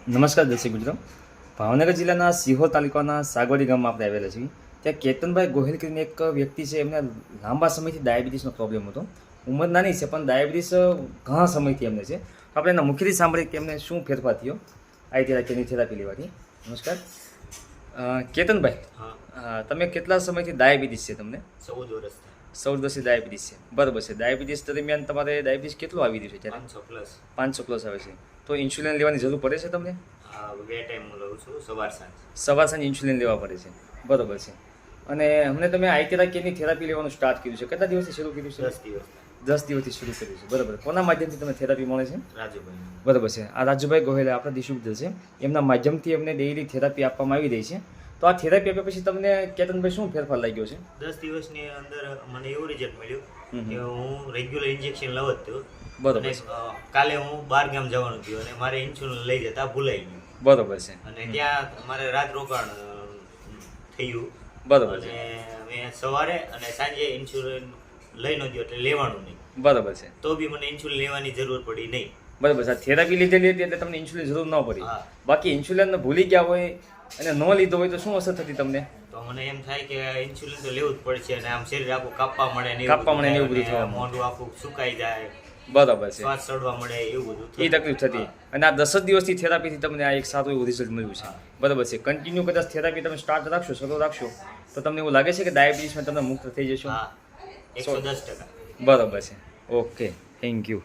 નમસ્કાર દર્શક મિત્રો, ભાવનગર જિલ્લાના સિહોર તાલુકાના સાગવડી ગામમાં આપણે આવેલા છીએ. ત્યાં કેતનભાઈ ગોહિલ કરીને એક વ્યક્તિ છે, એમને લાંબા સમયથી ડાયાબિટીસનો પ્રોબ્લેમ હતો. ઉંમર નાની છે પણ ડાયાબિટીસ ઘણા સમયથી એમને છે. તો આપણે એના મુખ્યથી સાંભળીએ કે એમને શું ફેરફાર થયો આઈ થેરાપી લેવાથી. નમસ્કાર કેતનભાઈ, તમે કેટલા સમયથી ડાયાબિટીસ છે તમને? 14 વર્ષ. 14 વર્ષથી ડાયાબિટીસ છે, બરાબર છે. ડાયાબિટીસ દરમિયાન તમારે ડાયાબિટીસ કેટલું આવી રહ્યું છે ત્યારે? 500 પ્લસ આવે છે. તો ઇન્સ્યુલિન લેવાની જરૂર પડે છે તમને? બે ટાઈમ હું લઉં છું, સવાર સાંજ ઇન્સ્યુલિન લેવા પડે છે, બરાબર છે. અને હમણાં તમે આઈ થેરાપી લેવાનું સ્ટાર્ટ કર્યું છે, કેટલા દિવસથી શરૂ કર્યું છે? 10 દિવસ. 10 દિવસથી શરૂ કર્યું છે, બરાબર. કોના માધ્યમથી તમે થેરાપી મળે છે? રાજુભાઈ. બરાબર છે. આ રાજુભાઈ ગોહિલ આપણા ડિસ્ટ્રીબ્યુટર છે, એમના માધ્યમથી એમને ડેઇલી થેરાપી આપવામાં આવી રહી છે. તો આ થેરાપી આપ્યા પછી તમને કેતનભાઈ શું ફેરફાર લાગ્યો છે? 10 દિવસની અંદર મને એવું રિઝલ્ટ મળ્યું કે હું રેગ્યુલર ઇન્જેક્શન લઉં જ હતો. બરાબર અને કાલે હું 12 ગામ જવાનું થયું અને મારે ઇન્સ્યુલિન લઈ જતા ભૂલાઈ ગયું. બરાબર છે. અને ત્યાં મારે રાત રોકાણ થયું. બરાબર છે. અને મેં સવારે અને સાંજે ઇન્સ્યુલિન લઈ ન ગયો એટલે લેવાનું નહીં. બરાબર છે. તો બી મને ઇન્સ્યુલિન લેવાની જરૂર પડી નહીં. બરાબર છે. થેરાપી લીધેલી હતી એટલે તમને ઇન્સ્યુલિન જરૂર ન પડી. બાકી ઇન્સ્યુલિન ભૂલી ગયા હોય અને ન લીધો હોય તો શું અસર થતી તમને? તો મને એમ થાય કે ઇન્સ્યુલિન તો લેવું જ પડશે અને આમ શરીર આખું કાપવા મળે ને એવું બધું થવા માંડે. મોઢું આખું સુકાઈ જાય, બરાબર છે. શ્વાસ ચડવા મળે, એવું બધું એ તકલીફ થતી. અને આ 10 જ દિવસથી થેરાપીથી તમને આ એક સારું એવું રિઝલ્ટ મળ્યું છે, બરાબર છે. કન્ટિન્યુ કદાચ થેરાપી તમે સ્ટાર્ટ રાખશો, શરૂ રાખશો, તો તમને એવું લાગે છે કે ડાયાબિટીસમાં તમે મુક્ત થઈ જશો? 110%. બરાબર છે. Okay, thank you.